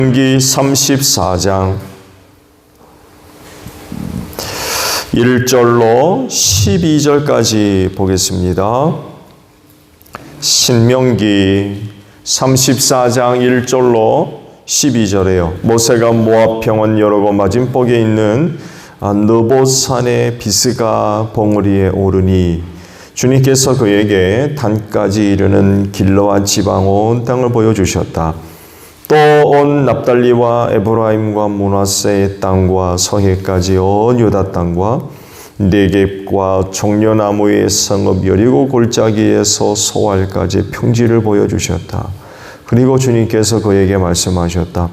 신명기 34장 1절로 12절까지 보겠습니다. 신명기 34장 1절로 12절에요. 모세가 모압 평원 여리고 맞은법에 있는 느봇산의 비스가 봉우리에 오르니 주님께서 그에게 단까지 이르는 길르앗 지방 온 땅을 보여주셨다. 또 온 납달리와 에브라임과 므낫세의 땅과 서해까지 온 유다 땅과 네겝과 종려나무의 성읍 여리고 골짜기에서 소알까지 평지를 보여주셨다. 그리고 주님께서 그에게 말씀하셨다.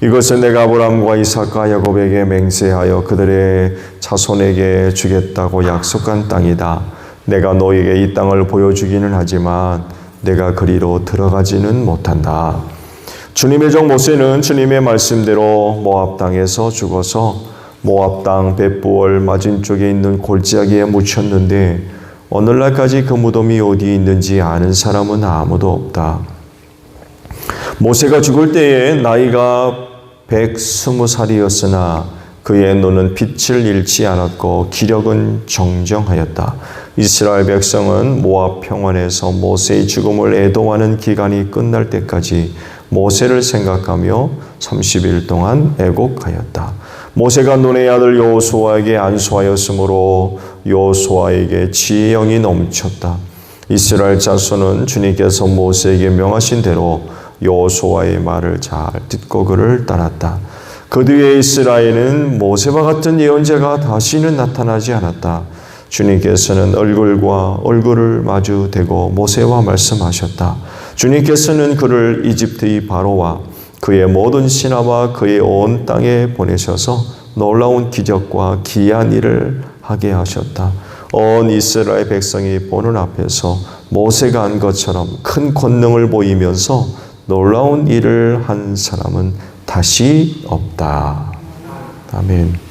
이것은 내가 아브라함과 이삭과 야곱에게 맹세하여 그들의 자손에게 주겠다고 약속한 땅이다. 내가 너에게 이 땅을 보여주기는 하지만 내가 그리로 들어가지는 못한다. 주님의 종 모세는 주님의 말씀대로 모압 땅에서 죽어서 모압 땅 벳부얼 맞은쪽에 있는 골짜기에 묻혔는데 오늘날까지 그 무덤이 어디 있는지 아는 사람은 아무도 없다. 모세가 죽을 때에 나이가 120살이었으나 그의 눈은 빛을 잃지 않았고 기력은 정정하였다. 이스라엘 백성은 모압 평원에서 모세의 죽음을 애도하는 기간이 끝날 때까지 모세를 생각하며 30일 동안 애곡하였다. 모세가 눈의 아들 여호수아에게 안수하였으므로 여호수아에게 지혜의 영이 넘쳤다. 이스라엘 자손은 주님께서 모세에게 명하신 대로 여호수아의 말을 잘 듣고 그를 따랐다. 그 뒤에 이스라엘은 모세와 같은 예언자가 다시는 나타나지 않았다. 주님께서는 얼굴과 얼굴을 마주 대고 모세와 말씀하셨다. 주님께서는 그를 이집트의 바로와 그의 모든 신하와 그의 온 땅에 보내셔서 놀라운 기적과 기이한 일을 하게 하셨다. 온 이스라엘 백성이 보는 앞에서 모세가 한 것처럼 큰 권능을 보이면서 놀라운 일을 한 사람은 다시 없다. 아멘.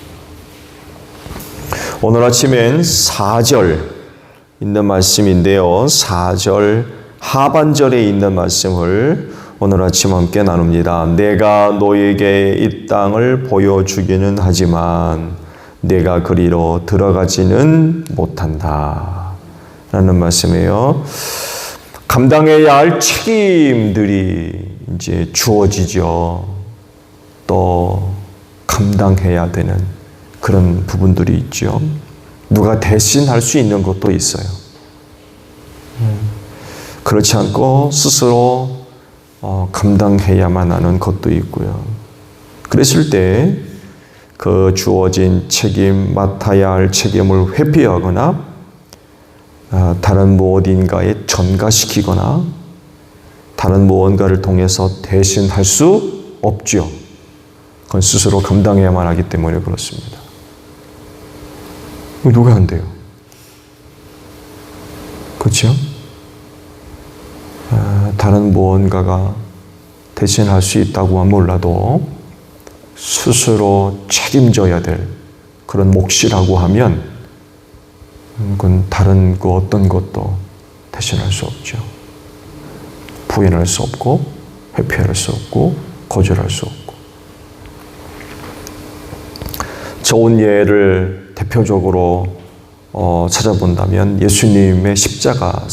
오늘 아침엔 4절 있는 말씀인데요. 4절 하반절에 있는 말씀을 오늘 아침 함께 나눕니다. 내가 너에게 이 땅을 보여주기는 하지만 내가 그리로 들어가지는 못한다. 라는 말씀이에요. 감당해야 할 책임들이 이제 주어지죠. 또 감당해야 되는 그런 부분들이 있죠. 누가 대신 할 수 있는 것도 있어요. 그렇지 않고 스스로 감당해야만 하는 것도 있고요. 그랬을 때 그 주어진 책임, 맡아야 할 책임을 회피하거나 다른 무엇인가에 전가시키거나 다른 무언가를 통해서 대신할 수 없죠. 그건 스스로 감당해야만 하기 때문에 그렇습니다. 누가 한대요? 그렇죠? 다른 무언가가 대신할 수 있다고 は몰라도 스스로 책임져야 될 그런 몫이라고 하면 그건 다른 그 어떤 것도 대신할 수 없죠. 부인할 수 없고 회피할 수 없고 거절할 수 없고. 좋은 예를 대표적으로 찾아본다면 예수님의 십자가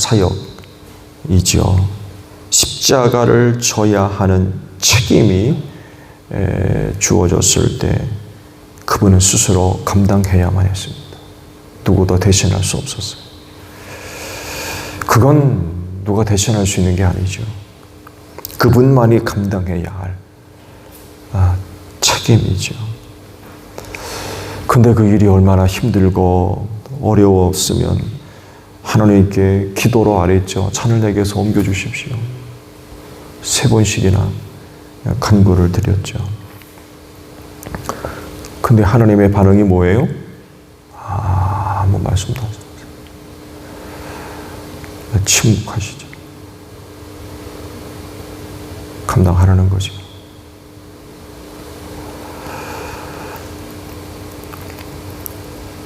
사역이죠. 십자가를 져야 하는 책임이 주어졌을 때 그분은 스스로 감당해야만 했습니다. 누구도 대신할 수 없었어요. 그건 누가 대신할 수 있는 게 아니죠. 그분만이 감당해야 할 책임이죠. 근데 그 일이 얼마나 힘들고 어려웠으면 하나님께 기도로 아뢰죠. 산을 내게서 옮겨주십시오. 3번씩이나 간구를 드렸죠. 근데 하나님의 반응이 뭐예요? 아무 말씀도 안 하세요. 침묵하시죠. 감당하라는 거죠.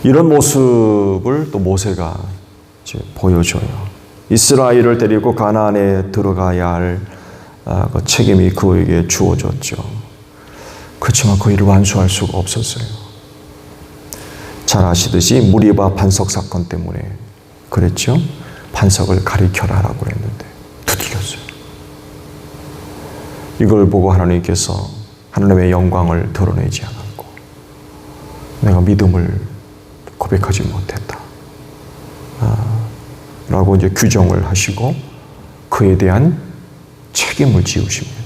이런 모습을 또 모세가 이제 보여줘요. 이스라엘을 데리고 가나안에 들어가야 할 그 책임이 그에게 주어졌죠. 그렇지만 그 일을 완수할 수가 없었어요. 잘 아시듯이 무리바 반석 사건 때문에 그랬죠. 반석을 가리켜라라고 했는데 두들겼어요. 이걸 보고 하나님께서 하나님의 영광을 드러내지 않았고 내가 믿음을 고백하지 못했다 라고 이제 규정을 하시고 그에 대한 책임을 지우십니다.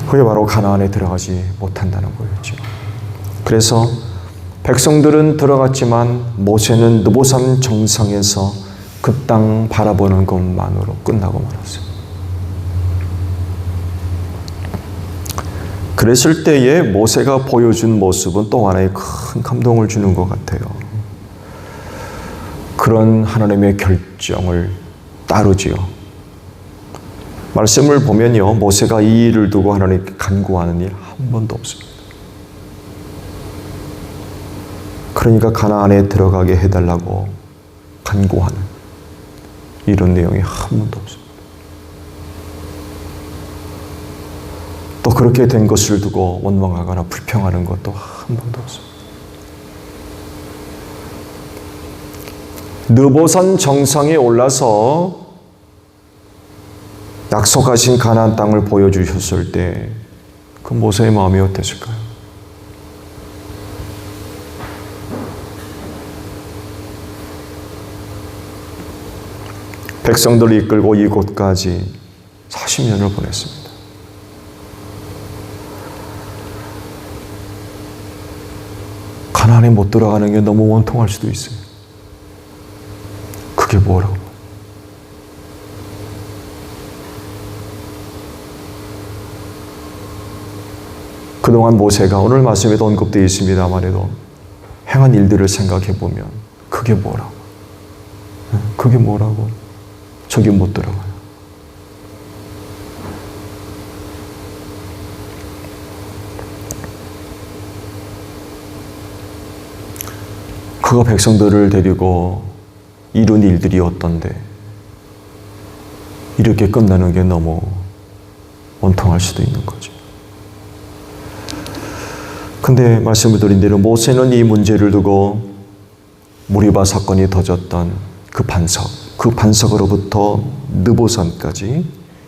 그게 바로 가나안에 들어가지 못한다는 거였죠. 그래서 백성들은 들어갔지만 모세는 느보산 정상에서 그 땅 바라보는 것만으로 끝나고 말았어요. 그랬을 때에 모세가 보여준 모습은 또 하나의 큰 감동을 주는 것 같아요. 그런 하나님의 결정을 따르지요. 말씀을 보면요, 모세가 이 일을 두고 하나님께 간구하는 일 한 번도 없습니다. 그러니까 가나안에 들어가게 해달라고 간구하는 이런 내용이 한 번도 없습니다. 또 그렇게 된 것을 두고 원망하거나 불평하는 것도 한 번도 없습니다. 느보산 정상에 올라서 약속하신 가나안 땅을 보여주셨을 때 그 모세의 마음이 어땠을까요? 백성들을 이끌고 이곳까지 40년을 보냈습니다. 가나안에 못 들어가는 게 너무 원통할 수도 있어요. 그게 뭐라고? 그동안 모세가 오늘 말씀에도 언급되어 있습니다만 해도 행한 일들을 생각해 보면 그게 뭐라고? 그게 뭐라고? 저기 못 들어가요. 그가 백성들을 데리고 이룬 일들이 어떤데 이렇게 끝나는 게 너무 원통할 수도 있는 거죠. 근데 말씀을 드린 대로 모세는 이 문제를 두고 무리바 사건이 터졌던 그 반석으로부터 느보산까지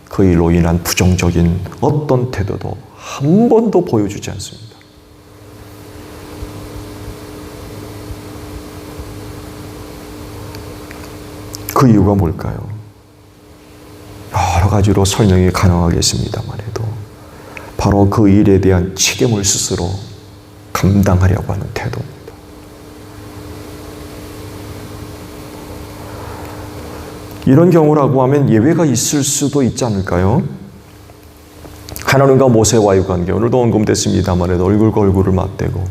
그 일로 인한 부정적인 어떤 태도도 한 번도 보여주지 않습니다. 그 이유가 뭘까요? 여러 가지로 설명이 가능하겠습니다만 해도 바로 그 일에 대한 책임을 스스로 감당하려고 하는 태도입니다. 이런 경우라고 하면 예외가 있을 수도 있지 않을까요? 하나님과 모세와의 관계, 오늘도 언급됐습니다만 해도 얼굴과 얼굴을 맞대고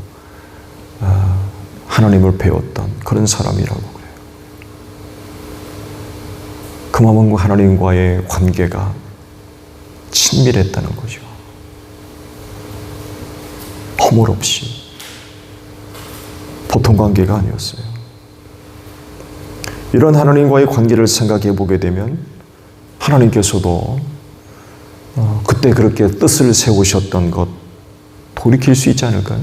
하나님을 배웠던 그런 사람이라고 그래요. 그만큼 하나님과의 관계가 친밀했다는 거죠. 허물 없이. 보통 관계가 아니었어요. 이런 하나님과의 관계를 생각해 보게 되면 하나님께서도 그때 그렇게 뜻을 세우셨던 것 돌이킬 수 있지 않을까요?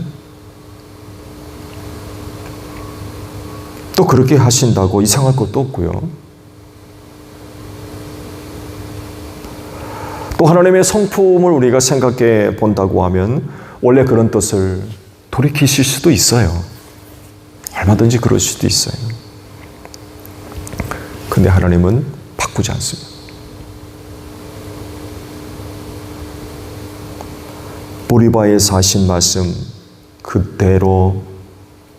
또 그렇게 하신다고 이상할 것도 없고요. 또 하나님의 성품을 우리가 생각해 본다고 하면 원래 그런 뜻을 돌이키실 수도 있어요. 얼마든지 그럴 수도 있어요. 근데 하나님은 바꾸지 않습니다. 무리바에서 하신 말씀 그대로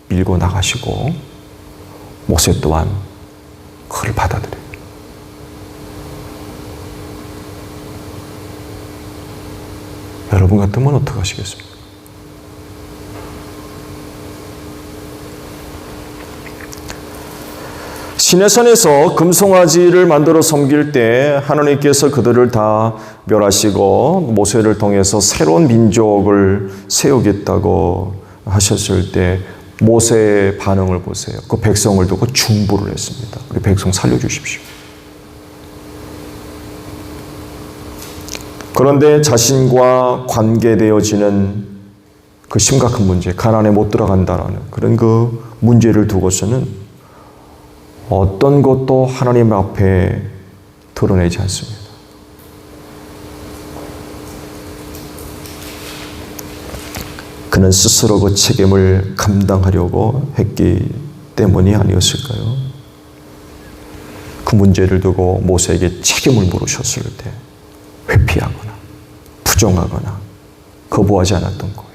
밀고 나가시고 모세 또한 그걸 받아들여요. 여러분 같으면 어떻게 하시겠습니까? 시내산에서 금송아지를 만들어 섬길 때 하나님께서 그들을 다 멸하시고 모세를 통해서 새로운 민족을 세우겠다고 하셨을 때 모세의 반응을 보세요. 그 백성을 두고 중보를 했습니다. 우리 백성 살려주십시오. 그런데 자신과 관계되어지는 그 심각한 문제, 가나안에 못 들어간다라는 그런 그 문제를 두고서는 어떤 것도 하나님 앞에 드러내지 않습니다. 그는 스스로 그 책임을 감당하려고 했기 때문이 아니었을까요? 그 문제를 두고 모세에게 책임을 물으셨을 때 회피하거나 부정하거나 거부하지 않았던 거예요.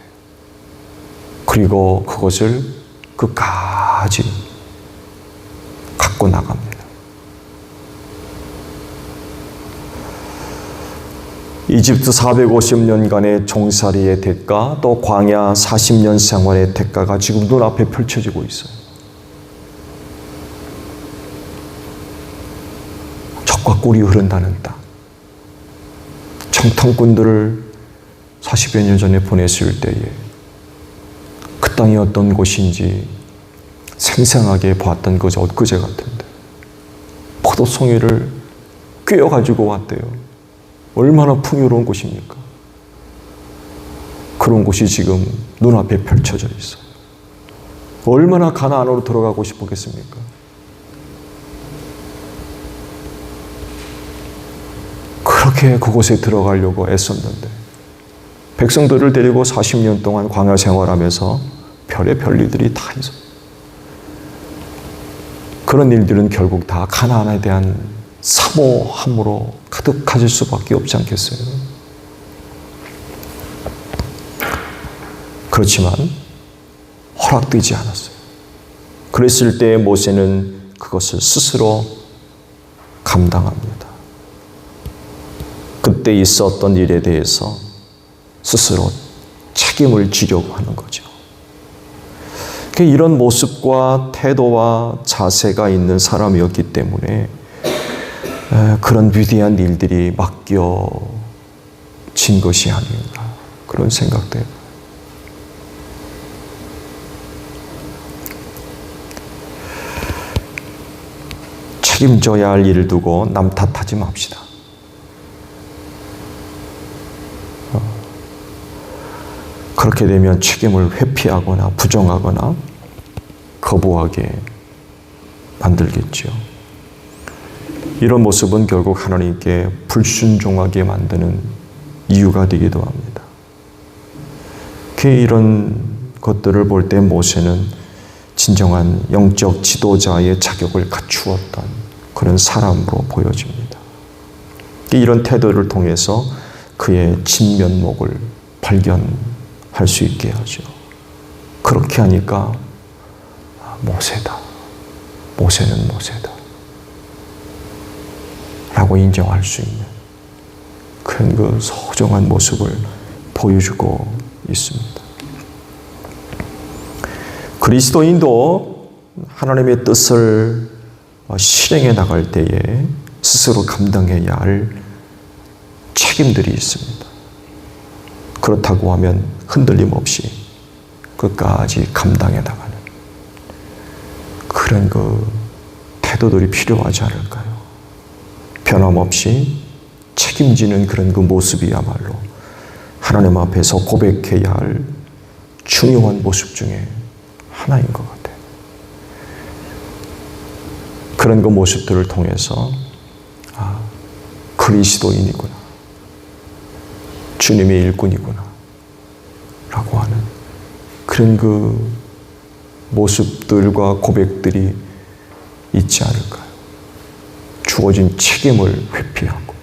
그리고 그것을 끝까지 갖고 나갑니다. 이집트 450년간의 종살이의 대가, 또 광야 40년 생활의 대가가 지금 눈앞에 펼쳐지고 있어요. 적과 꿀이 흐른다는 땅. 청탐꾼들을 40여 년 전에 보냈을 때에 그 땅이 어떤 곳인지 생생하게 보았던 것이 엊그제 같은데 포도송이를 꿰어가지고 왔대요. 얼마나 풍요로운 곳입니까? 그런 곳이 지금 눈앞에 펼쳐져 있어요. 얼마나 가나안으로 들어가고 싶었겠습니까? 그렇게 그곳에 들어가려고 애썼는데 백성들을 데리고 40년 동안 광야 생활하면서 별의 별일들이 다 있어요. 그런 일들은 결국 다 가나안에 대한 사모함으로 가득해질 수밖에 없지 않겠어요? 그렇지만 허락되지 않았어요. 그랬을 때 모세는 그것을 스스로 감당합니다. 그때 있었던 일에 대해서 스스로 책임을 지려고 하는 거죠. 이런 모습과 태도와 자세가 있는 사람이었기 때문에 그런 위대한 일들이 맡겨진 것이 아닌가 그런 생각도 해요. 책임져야 할 일을 두고 남 탓하지 맙시다. 그렇게 되면 책임을 회피하거나 부정하거나 거부하게 만들겠죠. 이런 모습은 결국 하나님께 불순종하게 만드는 이유가 되기도 합니다. 이런 것들을 볼 때 모세는 진정한 영적 지도자의 자격을 갖추었던 그런 사람으로 보여집니다. 이런 태도를 통해서 그의 진면목을 발견할 수 있게 하죠. 그렇게 하니까 모세다. 모세는 모세다. 라고 인정할 수 있는 그런 그 소중한 모습을 보여주고 있습니다. 그리스도인도 하나님의 뜻을 실행해 나갈 때에 스스로 감당해야 할 책임들이 있습니다. 그렇다고 하면 흔들림 없이 끝까지 감당해 나가는 그런 그 태도들이 필요하지 않을까요? 변함없이 책임지는 그런 그 모습이야말로 하나님 앞에서 고백해야 할 중요한 모습 중에 하나인 것 같아요. 그런 그 모습들을 통해서 그리스도인이구나, 주님의 일꾼이구나 라고 하는 그런 그 모습들과 고백들이 있지 않을까요? 주어진 책임을 회피하고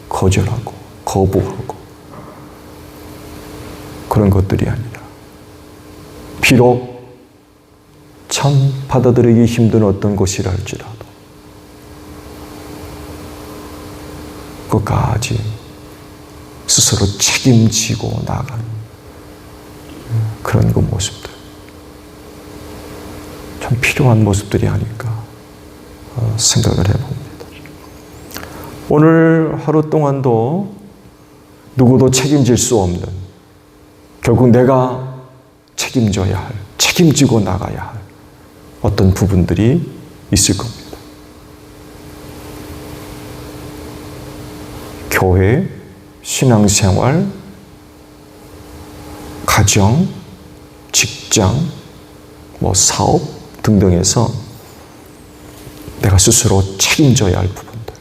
거절하고 거부하고 그런 것들이 아니라 비록 참 받아들이기 힘든 어떤 것이라 할지라도 끝까지 스스로 책임지고 나가는 그런 그 모습들 참 필요한 모습들이 아닐까 생각을 해봅니다. 오늘 하루 동안도 누구도 책임질 수 없는 결국 내가 책임져야 할, 책임지고 나가야 할 어떤 부분들이 있을 겁니다. 교회, 신앙생활, 가정, 직장, 사업 등등에서 내가 스스로 책임져야 할 부분들,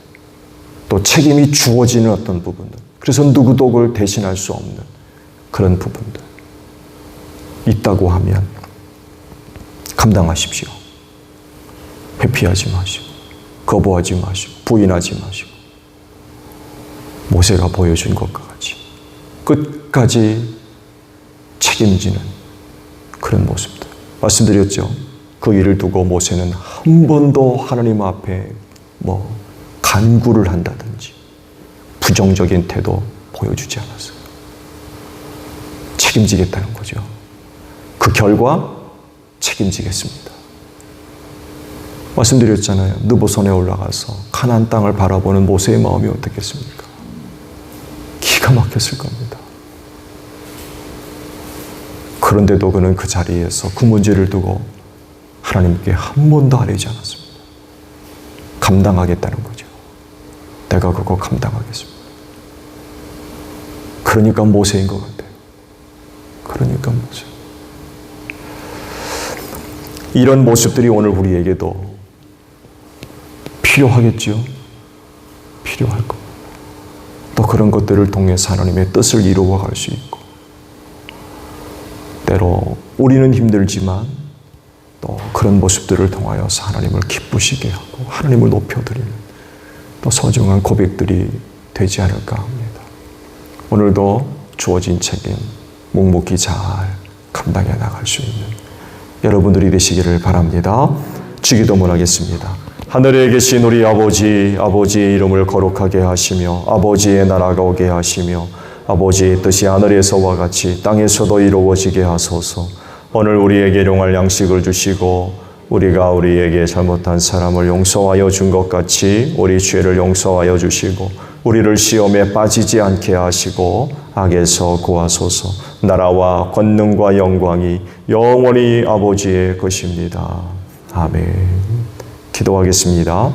또 책임이 주어지는 어떤 부분들, 그래서 누구도 그걸 대신할 수 없는 그런 부분들 있다고 하면 감당하십시오. 회피하지 마시고, 거부하지 마시고, 부인하지 마시고, 모세가 보여준 것과 같이 끝까지 책임지는 그런 모습들. 말씀드렸죠. 그 일을 두고 모세는 한 번도 하나님 앞에 간구를 한다든지 부정적인 태도 보여주지 않았어요. 책임지겠다는 거죠. 그 결과 책임지겠습니다. 말씀드렸잖아요. 느보산에 올라가서 가나안 땅을 바라보는 모세의 마음이 어떻겠습니까? 기가 막혔을 겁니다. 그런데도 그는 그 자리에서 그 문제를 두고 하나님께 한 번도 아뢰지 않았습니다. 감당하겠다는 거죠. 내가 그거 감당하겠습니다. 그러니까 모세인 것 같아요. 그러니까 모세. 이런 모습들이 오늘 우리에게도 필요하겠죠. 필요할 겁니다. 또 그런 것들을 통해서 하나님의 뜻을 이루어 갈 수 있고, 때로 우리는 힘들지만 또 그런 모습들을 통하여서 하나님을 기쁘시게 하고 하나님을 높여드리는 또 소중한 고백들이 되지 않을까 합니다. 오늘도 주어진 책임 묵묵히 잘 감당해 나갈 수 있는 여러분들이 되시기를 바랍니다. 주기도문 하겠습니다. 하늘에 계신 우리 아버지, 아버지의 이름을 거룩하게 하시며 아버지의 나라가 오게 하시며 아버지의 뜻이 하늘에서와 같이 땅에서도 이루어지게 하소서. 오늘 우리에게 일용할 양식을 주시고 우리가 우리에게 잘못한 사람을 용서하여 준 것 같이 우리 죄를 용서하여 주시고 우리를 시험에 빠지지 않게 하시고 악에서 구하소서. 나라와 권능과 영광이 영원히 아버지의 것입니다. 아멘. 기도하겠습니다.